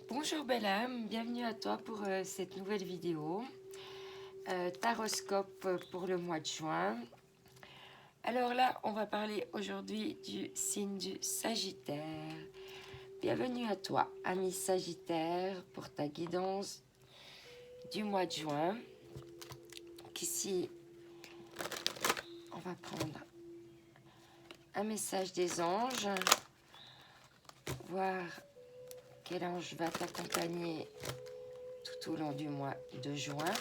Bonjour belle âme, bienvenue à toi pour cette nouvelle vidéo. Taroscope pour le mois de juin. Alors là, on va parler aujourd'hui du signe du Sagittaire. Bienvenue à toi, ami Sagittaire, pour ta guidance du mois de juin. Donc ici, on va prendre un message des anges, voir quel ange va t'accompagner tout au long du mois de juin.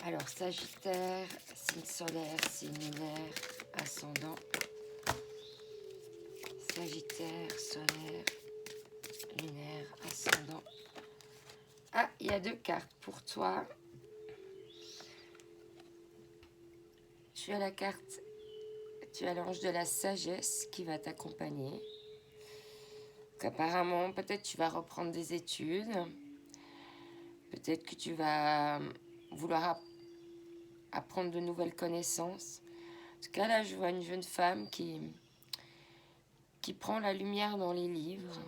Alors, Sagittaire, signe solaire, signe lunaire, ascendant. Sagittaire, solaire, lunaire, ascendant. Ah, il y a deux cartes pour toi. Tu as la carte, tu as l'ange de la sagesse qui va t'accompagner. Donc, apparemment, peut-être tu vas reprendre des études. Peut-être que tu vas vouloir apprendre de nouvelles connaissances. En tout cas, là, je vois une jeune femme qui prend la lumière dans les livres.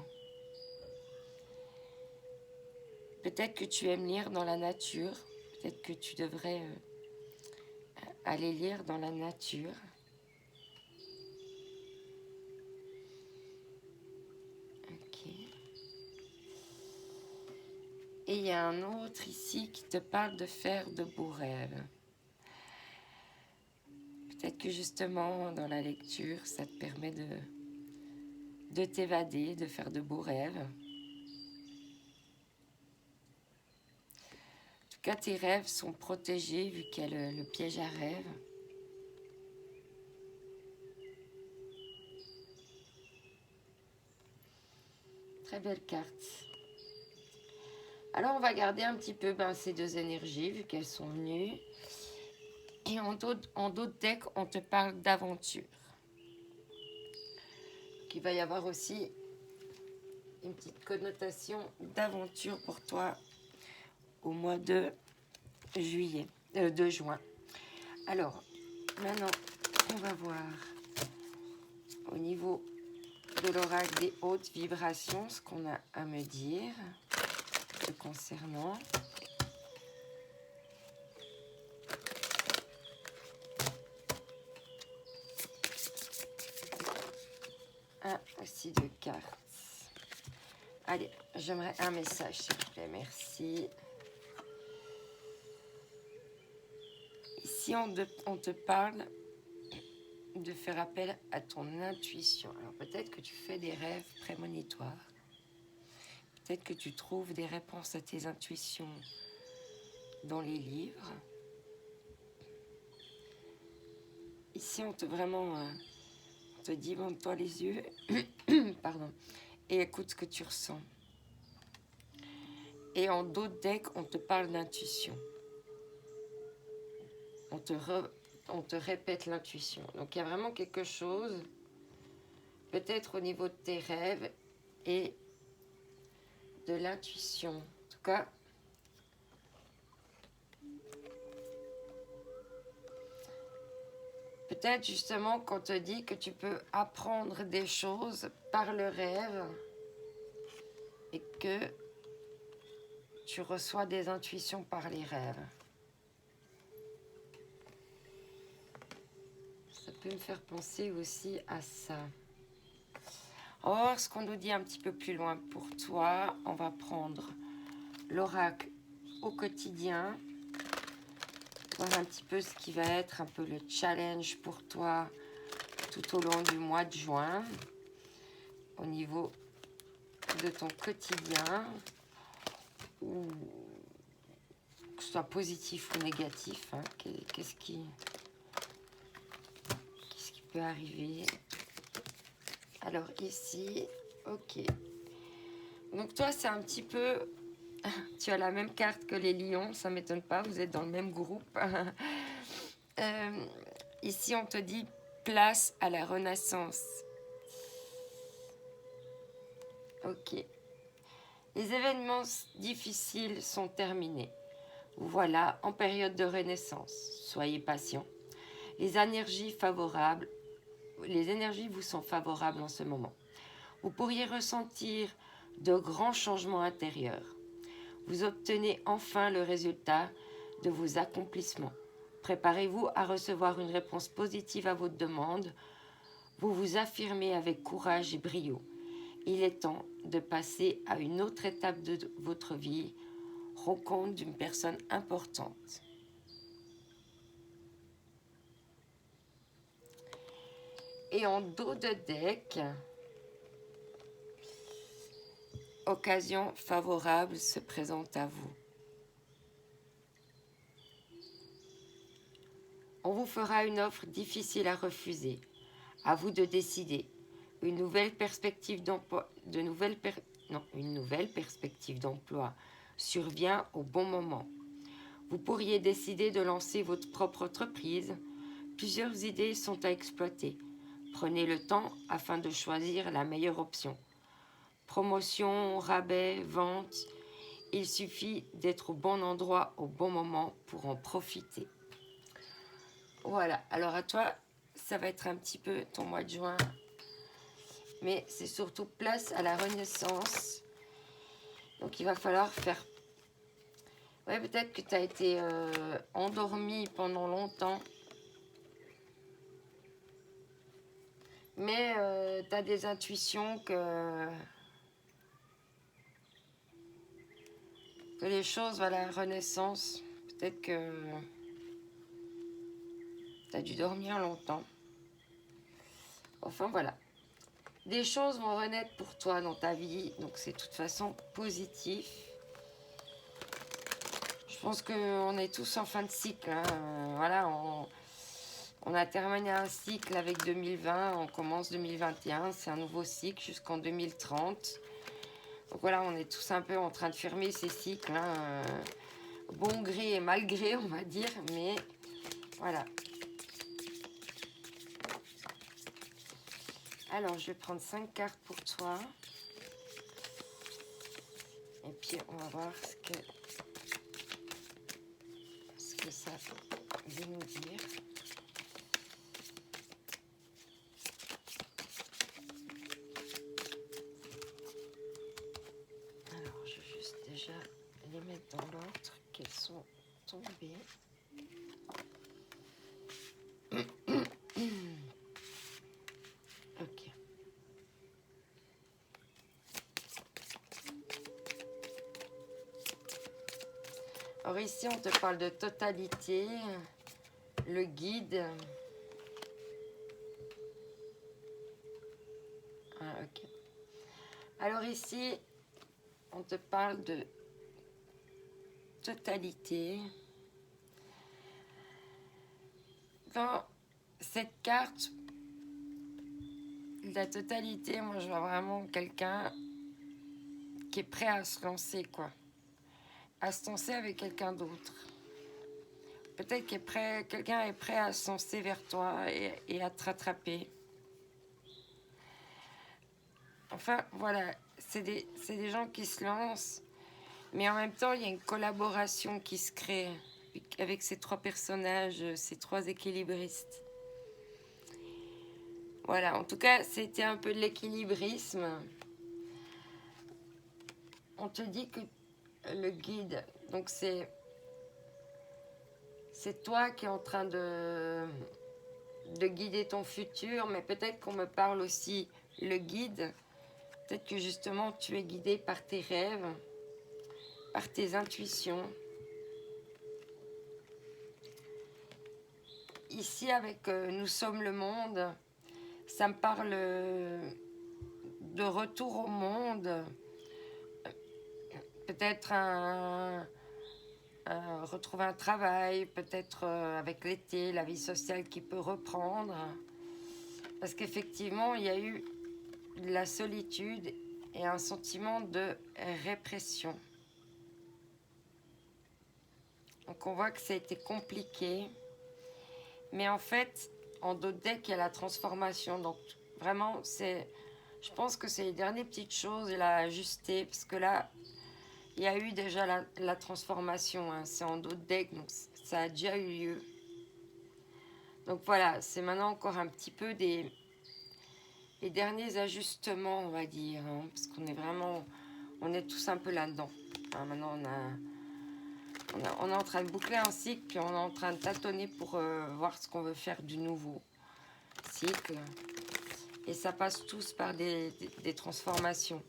Peut-être que tu aimes lire dans la nature. Peut-être que tu devrais aller lire dans la nature. Ok. Et il y a un autre ici qui te parle de faire de beaux rêves. Peut-être que justement, dans la lecture, ça te permet de t'évader, de faire de beaux rêves. En tout cas, tes rêves sont protégés vu qu'il y a le piège à rêve. Très belle carte. Alors, on va garder un petit peu ces deux énergies vu qu'elles sont venues. Et en d'autres decks, on te parle d'aventure. Il va y avoir aussi une petite connotation d'aventure pour toi au mois de juillet, de juin. Alors, maintenant, on va voir au niveau de l'oracle des hautes vibrations ce qu'on a à me dire te concernant. Un aussi de cartes. Allez, j'aimerais un message, s'il vous plaît, merci. Ici, on te parle de faire appel à ton intuition. Alors peut-être que tu fais des rêves prémonitoires. Peut-être que tu trouves des réponses à tes intuitions dans les livres. Ici, on te dit, vende-toi les yeux, pardon, et écoute ce que tu ressens. Et en d'autres decks, on te parle d'intuition. On te répète l'intuition. Donc, il y a vraiment quelque chose, peut-être au niveau de tes rêves et de l'intuition. En tout cas, peut-être justement qu'on te dit que tu peux apprendre des choses par le rêve et que tu reçois des intuitions par les rêves. Ça peut me faire penser aussi à ça. On va voir ce qu'on nous dit un petit peu plus loin pour toi. On va prendre l'oracle au quotidien. Voir un petit peu ce qui va être un peu le challenge pour toi tout au long du mois de juin. Au niveau de ton quotidien. Ou que ce soit positif ou négatif. Hein. Qu'est-ce qui peut arriver? Alors ici, ok. Donc toi, c'est un petit peu... Tu as la même carte que les lions, ça ne m'étonne pas, vous êtes dans le même groupe. Ici, on te dit place à la renaissance. Ok. Les événements difficiles sont terminés. Voilà, en période de renaissance. Soyez patient. Les énergies vous sont favorables en ce moment. Vous pourriez ressentir de grands changements intérieurs. Vous obtenez enfin le résultat de vos accomplissements. Préparez-vous à recevoir une réponse positive à votre demande. Vous vous affirmez avec courage et brio. Il est temps de passer à une autre étape de votre vie, rencontre d'une personne importante. Et en dos de deck, occasion favorable se présente à vous. On vous fera une offre difficile à refuser. À vous de décider. Une nouvelle perspective d'emploi, une nouvelle perspective d'emploi survient au bon moment. Vous pourriez décider de lancer votre propre entreprise. Plusieurs idées sont à exploiter. Prenez le temps afin de choisir la meilleure option. Promotion, rabais, vente, il suffit d'être au bon endroit au bon moment pour en profiter. Voilà, alors à toi, ça va être un petit peu ton mois de juin, mais c'est surtout place à la renaissance. Donc il va falloir faire... Ouais, peut-être que tu as été endormi pendant longtemps, mais tu as des intuitions que les choses, voilà, la renaissance, peut-être que tu as dû dormir longtemps. Enfin voilà. Des choses vont renaître pour toi dans ta vie, donc c'est de toute façon positif. Je pense qu'on est tous en fin de cycle. Hein. Voilà, on a terminé un cycle avec 2020, on commence 2021, c'est un nouveau cycle jusqu'en 2030. Donc voilà, on est tous un peu en train de fermer ces cycles, hein. Bon gré et mal gré, on va dire, mais voilà. Alors, je vais prendre 5 cartes pour toi. Et puis, on va voir ce que ça veut nous dire. Alors, je vais juste déjà les mettre dans l'ordre qu'elles sont tombées. Ok. Alors ici, on te parle de totalité, le guide. Ah, ok. Alors ici, on te parle de totalité. Dans cette carte, la totalité, moi je vois vraiment quelqu'un qui est prêt à se lancer, quoi. À se lancer avec quelqu'un d'autre. Peut-être que quelqu'un est prêt à se lancer vers toi et à te rattraper. Enfin, voilà, c'est des gens qui se lancent, mais en même temps, il y a une collaboration qui se crée avec ces trois personnages, ces trois équilibristes. Voilà, en tout cas, c'était un peu de l'équilibrisme. On te dit que le guide, donc c'est toi qui es en train de guider ton futur, mais peut-être qu'on me parle aussi le guide. Peut-être que justement tu es guidé par tes rêves, par tes intuitions. Ici avec Nous sommes le monde, ça me parle de retour au monde, peut-être retrouver un travail, peut-être avec l'été, la vie sociale qui peut reprendre. Parce qu'effectivement, il y a eu de la solitude et un sentiment de répression. Donc on voit que ça a été compliqué. Mais en fait, en dos de deck, il y a la transformation. Donc vraiment, je pense que c'est les dernières petites choses à ajuster. Parce que là, il y a eu déjà la transformation. Hein. C'est en dos de deck, donc ça a déjà eu lieu. Donc voilà, c'est maintenant encore un petit peu les derniers ajustements, on va dire. Hein, parce qu'on est vraiment on est tous un peu là-dedans. Hein, maintenant, on est en train de boucler un cycle, puis on est en train de tâtonner pour voir ce qu'on veut faire du nouveau cycle. Et ça passe tous par des transformations.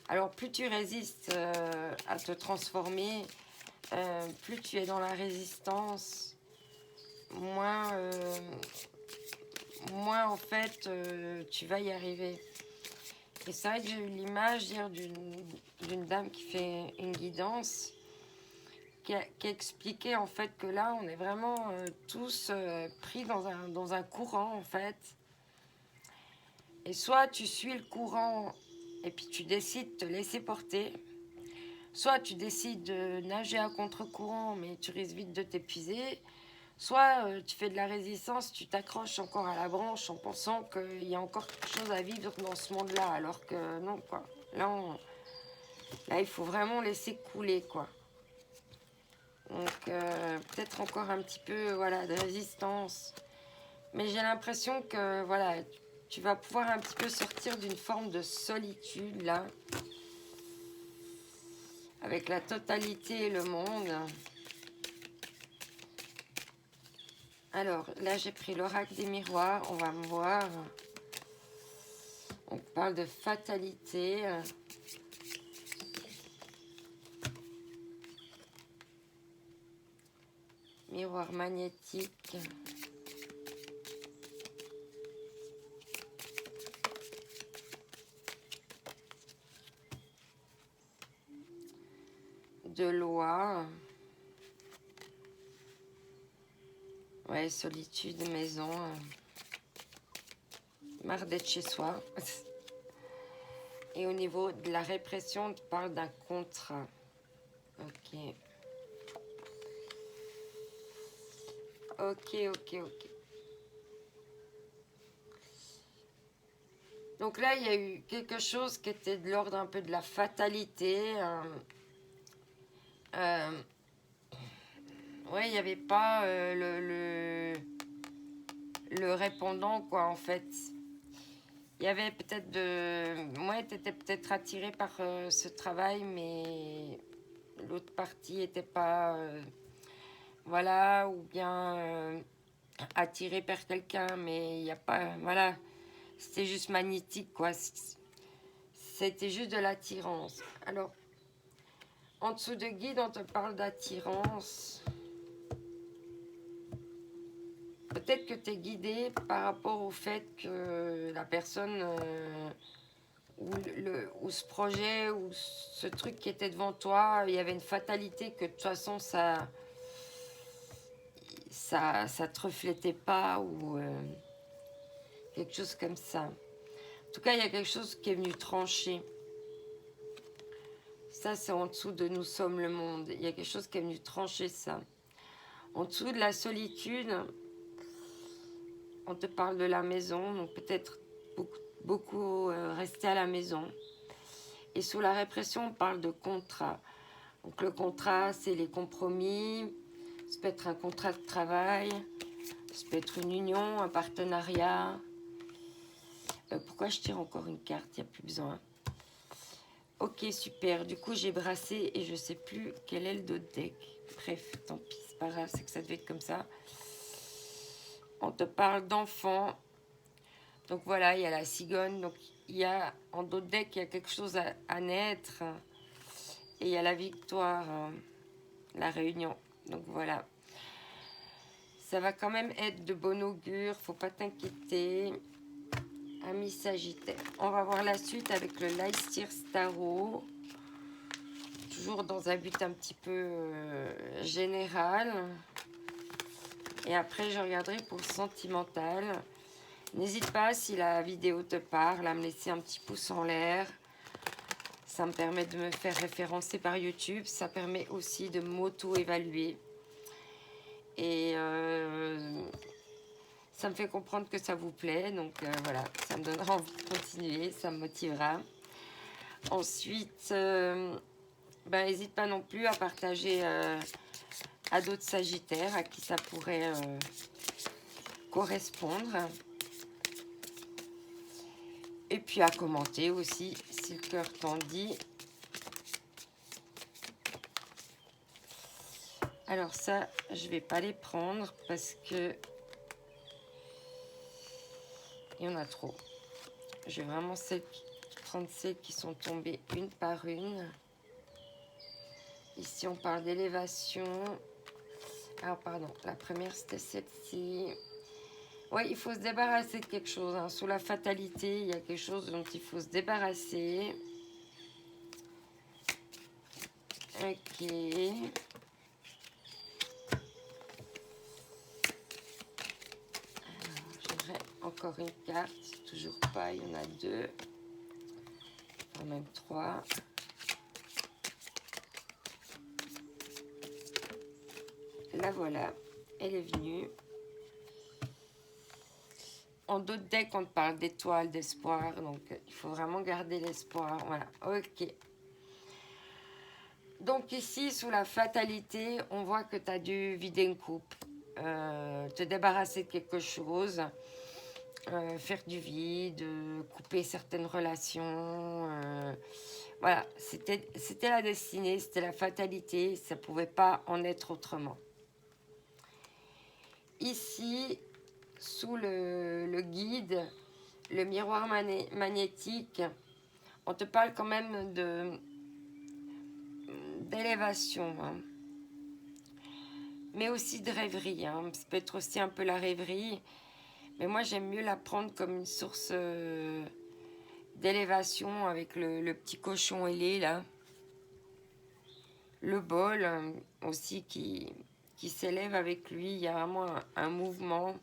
Alors, plus tu résistes à te transformer, plus tu es dans la résistance, moins en fait, tu vas y arriver. Et c'est vrai que j'ai eu l'image hier d'une dame qui fait une guidance, qui expliquait en fait que là, on est vraiment tous pris dans un courant en fait. Et soit tu suis le courant et puis tu décides de te laisser porter, soit tu décides de nager à contre-courant mais tu risques vite de t'épuiser, soit tu fais de la résistance, tu t'accroches encore à la branche en pensant qu'il y a encore quelque chose à vivre dans ce monde-là, alors que non, quoi. Là, il faut vraiment laisser couler, quoi. Donc, peut-être encore un petit peu, voilà, de résistance. Mais j'ai l'impression que, voilà, tu vas pouvoir un petit peu sortir d'une forme de solitude, là. Avec la totalité et le monde. Alors, là, j'ai pris l'oracle des miroirs. On va me voir. On parle de fatalité. Miroir magnétique. De loi. Ouais, solitude, maison. Marre d'être chez soi. Et au niveau de la répression, on parle d'un contrat. Ok. Ok. Donc là, il y a eu quelque chose qui était de l'ordre un peu de la fatalité. Ouais, il n'y avait pas le répondant, quoi, en fait. Il y avait peut-être de... Moi, tu étais peut-être attiré par ce travail, mais l'autre partie n'était pas... voilà, ou bien attiré par quelqu'un, mais il n'y a pas... Voilà, c'était juste magnétique, quoi. C'était juste de l'attirance. Alors, en dessous de guide, on te parle d'attirance. Peut-être que tu es guidé par rapport au fait que la personne ou ce projet ou ce truc qui était devant toi, il y avait une fatalité que de toute façon ça te reflétait pas ou quelque chose comme ça. En tout cas, il y a quelque chose qui est venu trancher. Ça, c'est en dessous de nous sommes le monde. Il y a quelque chose qui est venu trancher ça. En dessous de la solitude, on te parle de la maison, donc peut-être beaucoup rester à la maison. Et sous la répression, on parle de contrat. Donc le contrat, c'est les compromis. Ça peut être un contrat de travail. Ça peut être une union, un partenariat. Pourquoi je tire encore une carte? Il n'y a plus besoin. Ok, super. Du coup, j'ai brassé et je ne sais plus quel est le dos de deck. Bref, tant pis, c'est pas grave, c'est que ça devait être comme ça. On te parle d'enfants. Donc voilà, il y a la cigogne. Donc il y a en dos de deck, il y a quelque chose à naître. Et il y a la victoire, la réunion. Donc voilà. Ça va quand même être de bon augure. Faut pas t'inquiéter. Ami Sagittaire. On va voir la suite avec le Leicester Tarot. Toujours dans un but un petit peu général. Et après, je regarderai pour le sentimental. N'hésite pas, si la vidéo te parle, à me laisser un petit pouce en l'air. Ça me permet de me faire référencer par YouTube. Ça permet aussi de m'auto-évaluer. Et ça me fait comprendre que ça vous plaît. Donc voilà, ça me donnera envie de continuer. Ça me motivera. Ensuite, n'hésite pas non plus à partager à d'autres Sagittaires à qui ça pourrait correspondre. Et puis à commenter aussi, si le cœur t'en dit. Alors ça, je vais pas les prendre parce que il y en a trop. Je vais vraiment prendre celles qui sont tombées une par une. Ici, on parle d'élévation. Alors, pardon, la première, c'était celle-ci. Oui, il faut se débarrasser de quelque chose. Hein. Sous la fatalité, il y a quelque chose dont il faut se débarrasser. Ok. J'aimerais encore une carte. Toujours pas, il y en a deux. Enfin, même trois. La voilà. Elle est venue. En d'autres decks, on parle d'étoiles, d'espoir. Donc, il faut vraiment garder l'espoir. Voilà. Ok. Donc ici, sous la fatalité, on voit que tu as dû vider une coupe, te débarrasser de quelque chose, faire du vide, couper certaines relations. Voilà, c'était la destinée, c'était la fatalité, ça ne pouvait pas en être autrement. Ici, sous le guide, le miroir magnétique, on te parle quand même d'élévation, hein. Mais aussi de rêverie, hein. Ça peut être aussi un peu la rêverie, mais moi j'aime mieux la prendre comme une source d'élévation avec le petit cochon ailé là, le bol aussi qui s'élève avec lui. Il y a vraiment un mouvement.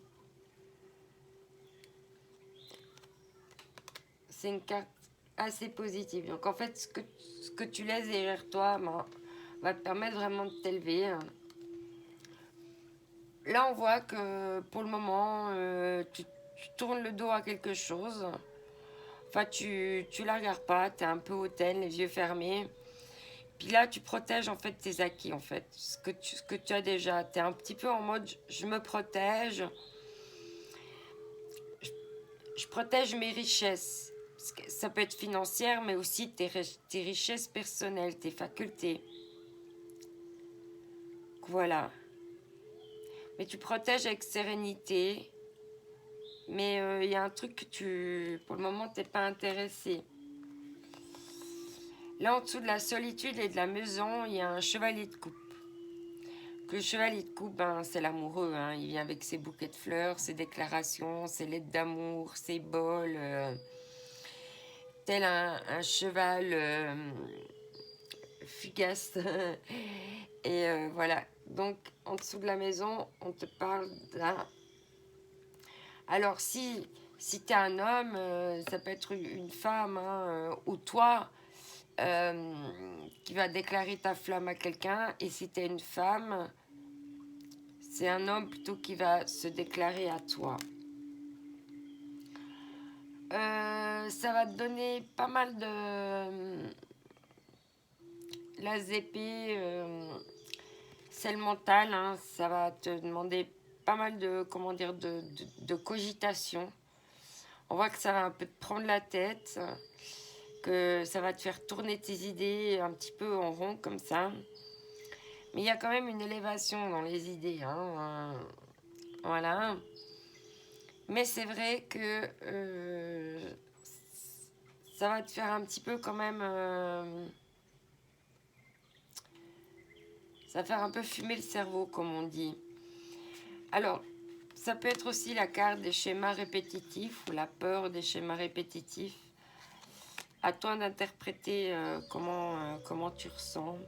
C'est une carte assez positive. Donc en fait, ce que tu laisses derrière toi va te permettre vraiment de t'élever, hein. Là, on voit que pour le moment, tu tournes le dos à quelque chose. Enfin, tu la regardes pas, tu es un peu hautaine, les yeux fermés. Puis là, tu protèges en fait tes acquis, en fait, ce que tu as déjà. Tu es un petit peu en mode, je me protège, je protège mes richesses. Ça peut être financière, mais aussi tes richesses personnelles, tes facultés. Voilà. Mais tu protèges avec sérénité. Mais il y a un truc que pour le moment, tu n'es pas intéressé. Là, en dessous de la solitude et de la maison, il y a un chevalier de coupe. Le chevalier de coupe, ben, c'est l'amoureux, hein. Il vient avec ses bouquets de fleurs, ses déclarations, ses lettres d'amour, ses bols, tel un cheval fugace. Et voilà. Donc, en dessous de la maison, on te parle d'un... Alors, si tu es un homme, ça peut être une femme, hein, ou toi, qui va déclarer ta flamme à quelqu'un. Et si tu es une femme, c'est un homme plutôt qui va se déclarer à toi. Ça va te donner pas mal de... La ZP, c'est le mental, hein. Ça va te demander pas mal de, comment dire, de cogitation. On voit que ça va un peu te prendre la tête, que ça va te faire tourner tes idées un petit peu en rond comme ça. Mais il y a quand même une élévation dans les idées, hein. Voilà. Mais c'est vrai que ça va te faire un petit peu quand même... ça va faire un peu fumer le cerveau, comme on dit. Alors, ça peut être aussi la carte des schémas répétitifs ou la peur des schémas répétitifs. À toi d'interpréter comment tu ressens.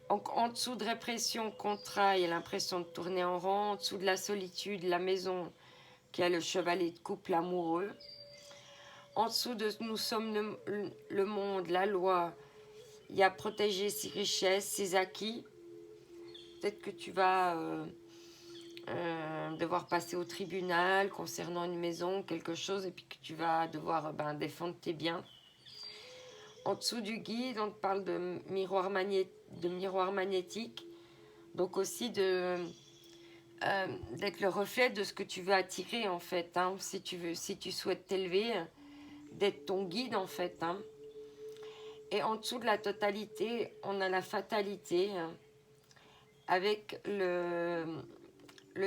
Donc, en dessous de répression, contrat, il y a l'impression de tourner en rond. En dessous de la solitude, la maison, qui a le chevalier de couple amoureux. En dessous de nous sommes le monde, la loi, il y a protéger ses richesses, ses acquis. Peut-être que tu vas devoir passer au tribunal concernant une maison, quelque chose, et puis que tu vas devoir défendre tes biens. En dessous du guide, on te parle de miroir magnétique, donc aussi d'être le reflet de ce que tu veux attirer en fait, hein, si tu souhaites t'élever, d'être ton guide en fait, hein. Et en dessous de la totalité, on a la fatalité hein, avec le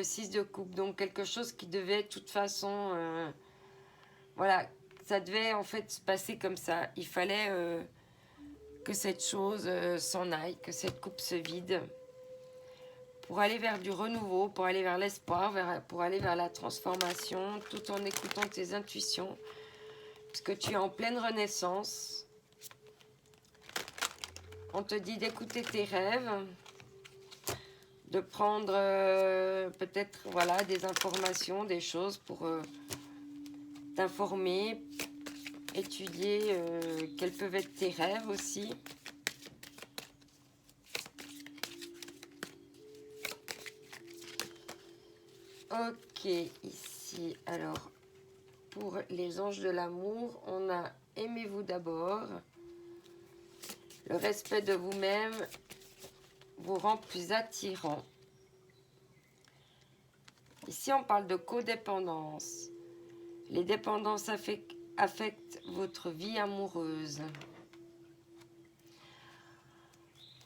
6 de coupe. Donc quelque chose qui devait de toute façon... voilà, ça devait en fait se passer comme ça. Il fallait que cette chose s'en aille, que cette coupe se vide. Pour aller vers du renouveau, pour aller vers l'espoir, pour aller vers la transformation, tout en écoutant tes intuitions. Parce que tu es en pleine renaissance. On te dit d'écouter tes rêves, de prendre peut-être voilà, des informations, des choses pour t'informer, étudier quels peuvent être tes rêves aussi. Ok, ici, alors, pour les anges de l'amour, on a aimez-vous d'abord. Le respect de vous-même vous rend plus attirant. Ici, on parle de codépendance. Les dépendances affectent votre vie amoureuse.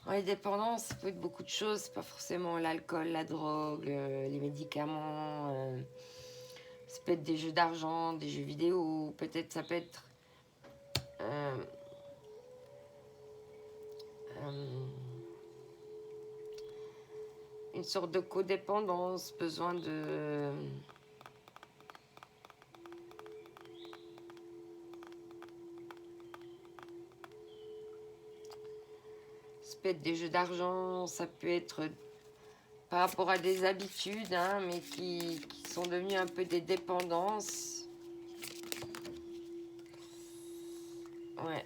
Les dépendances, ça peut être beaucoup de choses. Pas forcément l'alcool, la drogue, les médicaments. Ça peut être des jeux d'argent, des jeux vidéo. Peut-être ça peut être... une sorte de codépendance, besoin de... Ça peut être des jeux d'argent, ça peut être par rapport à des habitudes, hein, mais qui sont devenues un peu des dépendances. Ouais.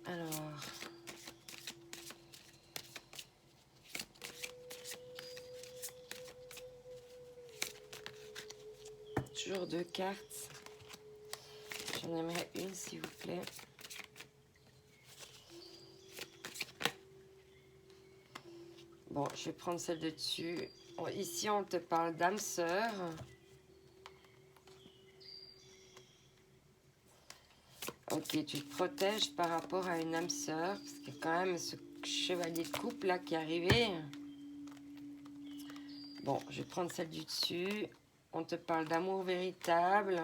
Alors... toujours deux cartes. J'en aimerais une, s'il vous plaît. Bon, je vais prendre celle de dessus. Bon, ici, on te parle d'âme sœur. Ok, tu te protèges par rapport à une âme sœur. Parce qu'il y a quand même ce chevalier de coupe là qui est arrivé. Bon, je vais prendre celle du dessus. On te parle d'amour véritable,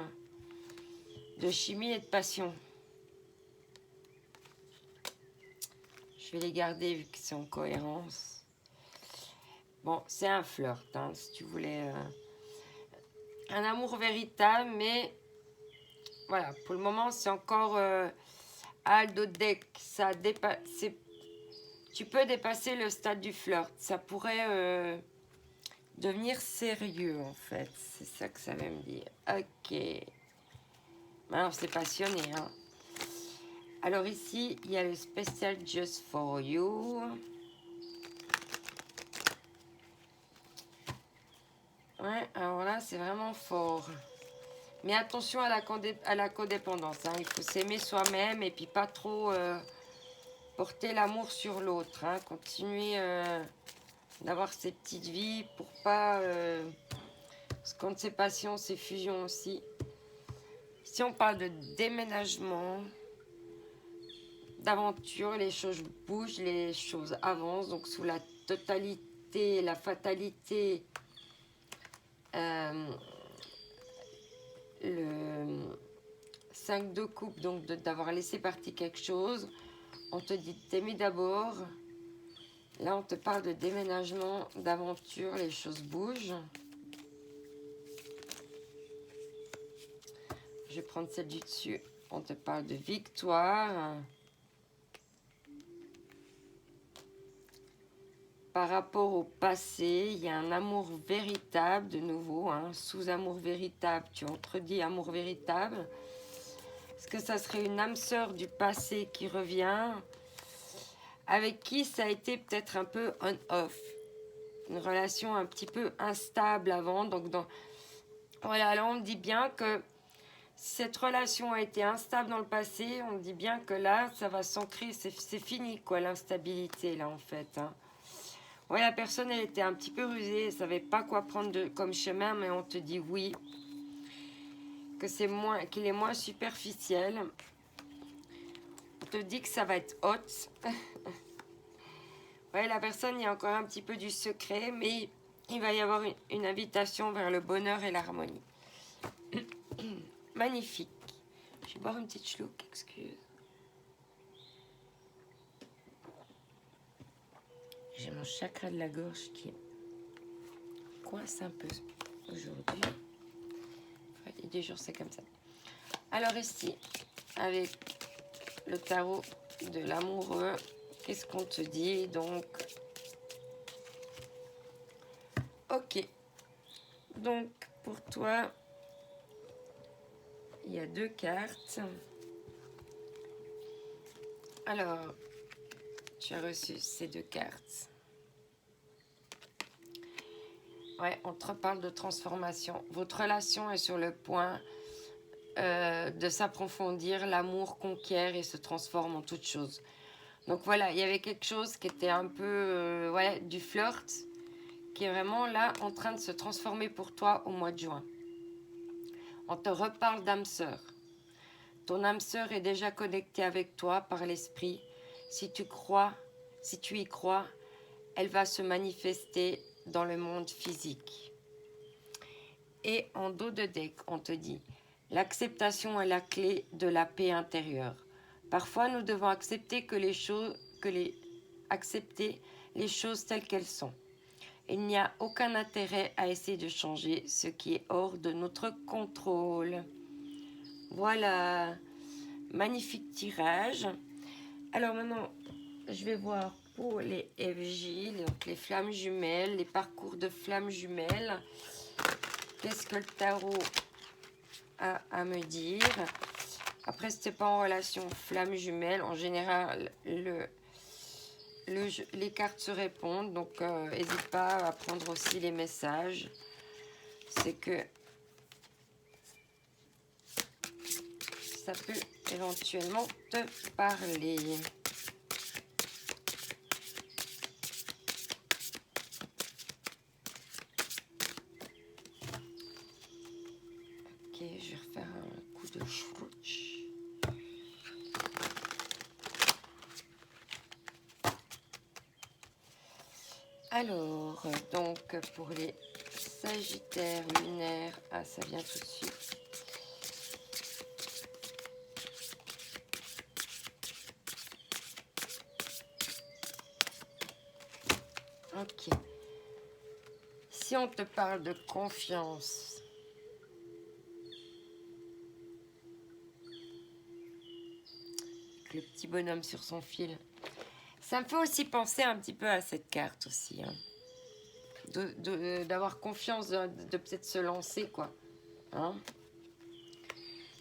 de chimie et de passion. Je vais les garder vu que c'est en cohérence. Bon, c'est un flirt, hein, si tu voulais. Un amour véritable, mais voilà, pour le moment, c'est encore Aldo Deck. Tu peux dépasser le stade du flirt. Ça pourrait devenir sérieux, en fait. C'est ça que ça veut me dire. Ok. Alors, c'est passionné, hein. Alors ici, il y a le spécial Just for You. Ouais, alors là, c'est vraiment fort. Mais attention à la codépendance. Hein. Il faut s'aimer soi-même et puis pas trop porter l'amour sur l'autre. Hein. Continuer d'avoir ses petites vies pour pas... parce qu'on ne sait pas si on c'est fusion aussi. Si on parle de déménagement... d'aventure, les choses bougent, les choses avancent, donc sous la totalité, la fatalité, le 5 de coupe, donc d'avoir laissé partir quelque chose, on te dit de t'aimer d'abord, là on te parle de déménagement, d'aventure, les choses bougent. Je vais prendre celle du dessus, on te parle de victoire. Par rapport au passé, il y a un amour véritable, de nouveau, hein, sous-amour véritable, tu entredis amour véritable. Est-ce que ça serait une âme sœur du passé qui revient, avec qui ça a été peut-être un peu on-off, une relation un petit peu instable avant. Donc voilà, là on dit bien que cette relation a été instable dans le passé, on dit bien que là, ça va s'ancrer, c'est fini quoi, l'instabilité là en fait, hein. Ouais, la personne, elle était un petit peu rusée, elle ne savait pas quoi prendre comme chemin, mais on te dit oui, que qu'il est moins superficiel. On te dit que ça va être hot. Ouais, la personne, il y a encore un petit peu du secret, mais il va y avoir une invitation vers le bonheur et l'harmonie. Magnifique. Je vais boire une petite chlouque, excuse. J'ai mon chakra de la gorge qui coince un peu aujourd'hui. Les 2 jours, c'est comme ça. Alors ici, avec le tarot de l'amoureux, qu'est-ce qu'on te dit donc? Ok. Donc, pour toi, il y a 2 cartes. Alors, tu as reçu ces 2 cartes. Ouais, on te reparle de transformation. Votre relation est sur le point de s'approfondir. L'amour conquiert et se transforme en toute chose. Donc voilà, il y avait quelque chose qui était un peu ouais, du flirt, qui est vraiment là en train de se transformer pour toi au mois de juin. On te reparle d'âme sœur. Ton âme sœur est déjà connectée avec toi par l'esprit. Si tu y crois, elle va se manifester dans le monde physique. Et en dos de deck, on te dit, l'acceptation est la clé de la paix intérieure. Parfois, nous devons accepter accepter les choses telles qu'elles sont. Il n'y a aucun intérêt à essayer de changer ce qui est hors de notre contrôle. Voilà, magnifique tirage. Alors maintenant, je vais voir pour les FJ, donc les flammes jumelles, les parcours de flammes jumelles. Qu'est-ce que le tarot a à me dire? Après, si tu n'es pas en relation flamme jumelle, en général, les cartes se répondent. Donc, n'hésite pas à prendre aussi les messages. C'est que ça peut éventuellement te parler. Ok, je vais refaire un coup de chouch. Alors, donc pour les Sagittaires lunaires, ah ça vient tout de suite. Ok. Si on te parle de confiance, le petit bonhomme sur son fil, ça me fait aussi penser un petit peu à cette carte aussi. Hein. D'avoir confiance, de peut-être se lancer, quoi. Hein?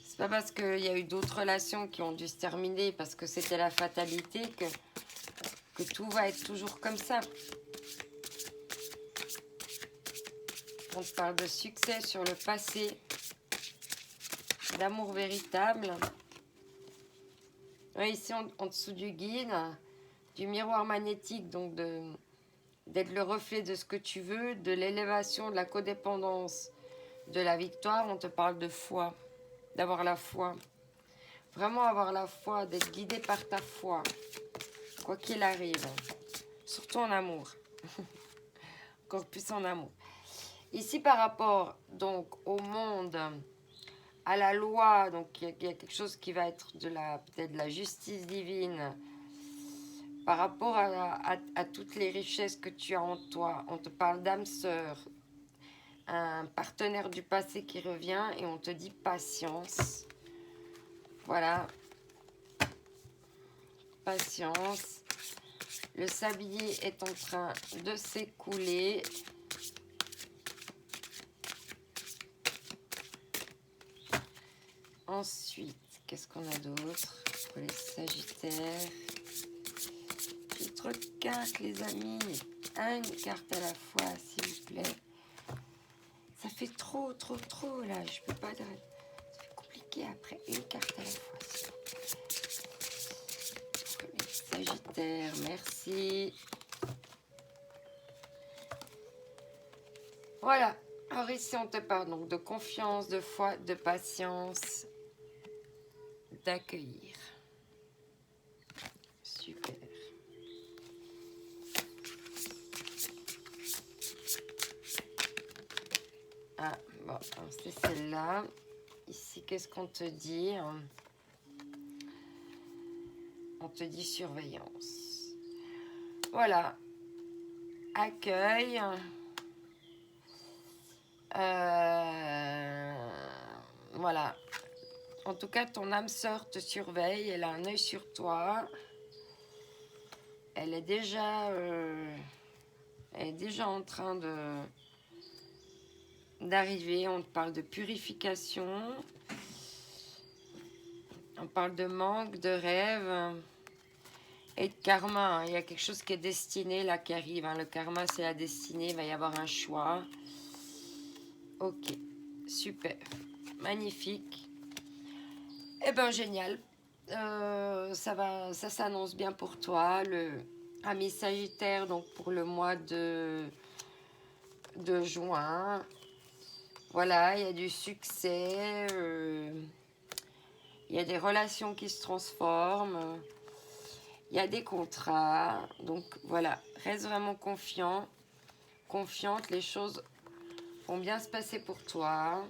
C'est pas parce qu'il y a eu d'autres relations qui ont dû se terminer parce que c'était la fatalité que tout va être toujours comme ça. On te parle de succès sur le passé, d'amour véritable. Ouais, ici, en dessous du guide, du miroir magnétique, donc d'être le reflet de ce que tu veux, de l'élévation, de la codépendance, de la victoire, on te parle de foi, d'avoir la foi. Vraiment avoir la foi, d'être guidé par ta foi, quoi qu'il arrive. Surtout en amour. Encore plus en amour. Ici, par rapport donc au monde, à la loi, donc il y a quelque chose qui va être peut-être de la justice divine, par rapport à toutes les richesses que tu as en toi. On te parle d'âme sœur, un partenaire du passé qui revient et on te dit patience. Voilà. Patience. Le sablier est en train de s'écouler. Ensuite, qu'est-ce qu'on a d'autre pour les Sagittaires? J'ai trop de cartes, les amis. Une carte à la fois, s'il vous plaît. Ça fait trop, là. Je peux pas... C'est compliqué après. Une carte à la fois, s'il vous plaît. Pour les Sagittaires, merci. Voilà. Alors ici, on te parle donc de confiance, de foi, de patience, d'accueillir. Ah, bon, c'est celle-là. Ici, qu'est-ce qu'on te dit? On te dit surveillance. Voilà. Accueil. Voilà. En tout cas, ton âme sœur te surveille. Elle a un œil sur toi. Elle est déjà en train d'arriver. On te parle de purification. On parle de manque, de rêve et de karma. Hein. Il y a quelque chose qui est destiné là qui arrive. Hein. Le karma, c'est la destinée. Il va y avoir un choix. Ok, super, magnifique. Eh ben génial. Ça s'annonce bien pour toi. Le ami Sagittaire, donc pour le mois de juin. Voilà, il y a du succès. Il y a des relations qui se transforment. Il y a des contrats. Donc voilà, reste vraiment confiant. Confiante, les choses vont bien se passer pour toi.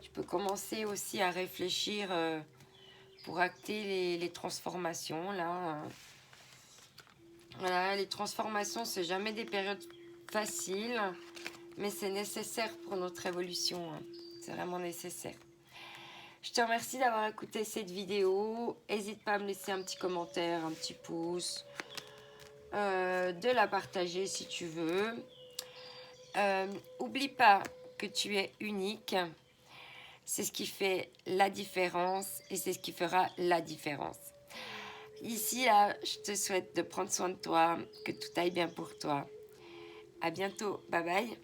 Tu peux commencer aussi à réfléchir pour acter les transformations. Là. Voilà, les transformations, c'est jamais des périodes faciles, mais c'est nécessaire pour notre évolution. Hein. C'est vraiment nécessaire. Je te remercie d'avoir écouté cette vidéo. N'hésite pas à me laisser un petit commentaire, un petit pouce, de la partager si tu veux. Oublie pas que tu es unique. C'est ce qui fait la différence et c'est ce qui fera la différence. Ici, là, je te souhaite de prendre soin de toi, que tout aille bien pour toi. À bientôt. Bye bye.